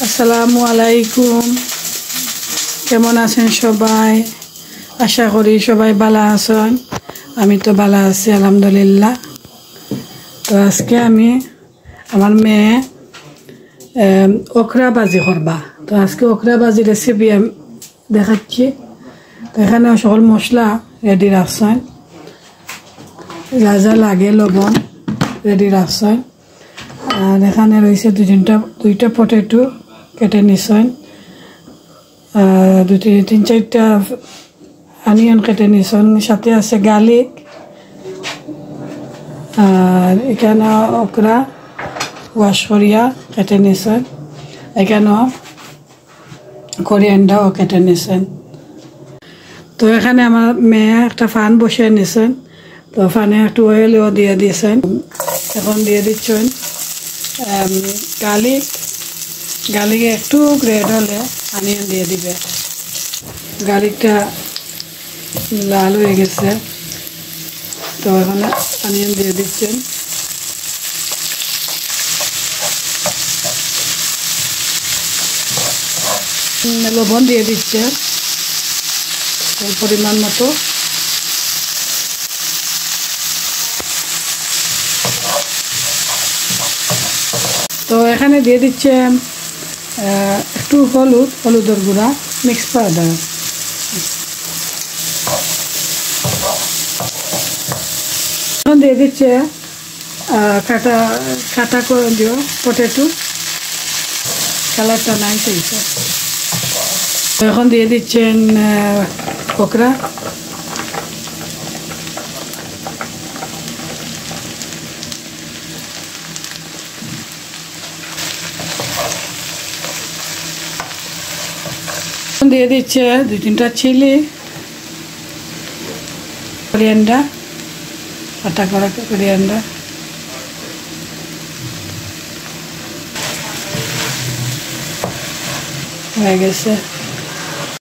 আসসালামু আলাইকুম। কেমন আছেন সবাই? আশা করি সবাই ভালো আছেন। আমি তো ভালো আছি আলহামদুলিল্লাহ। তো আজকে আমি আমার মেয়ে ওখরা ভাজি করবা। তো আজকে ওখরা ভাজি রেসিপি আমি দেখাচ্ছি। তো এখানে সকল মশলা রেডি রাখছেন, যা যা লাগে লবণ রেডি রাখছেন। আর এখানে রয়েছে দুইটা পটেটো কেটে নিছেন, তিন চারটা অনিয়ন কেটে নিছেন, সাথে আছে গার্লিক। আর এখানে ওকরা ওয়াশ করিয়া কেটে নিছেন, এখানেও কোরিয়ান্ডারও কেটে নিছেন। তো এখানে আমার মেয়ে একটা ফান বসিয়ে নিছেন। তো ফানে একটু অয়েলও দিয়ে দিয়েছেন। এখন দিয়ে দিচ্ছেন গার্লিকে একটু গ্রেড হলে অনিয়ন দিয়ে দিবে। গার্লিকটা লাল হয়ে গেছে, তো এখন অনিয়ন দিয়ে দিচ্ছেন। লবণ দিয়ে দিচ্ছে পরিমাণ মতো। তো এখানে দিয়ে দিচ্ছে একটু হলুদের গুঁড়া, মিক্স পাউডার। এখন দিয়ে দিচ্ছে কাটা করে দিও পটেটো, কালারটা নাইস হয়েছে। এখন দিয়ে দিচ্ছেন ওকরা। দিয়ে দিচ্ছে 2-3টা চিলি, কোরিয়ান্ডার, কাটা করা কোরিয়ান্ডার। হয়ে গেছে।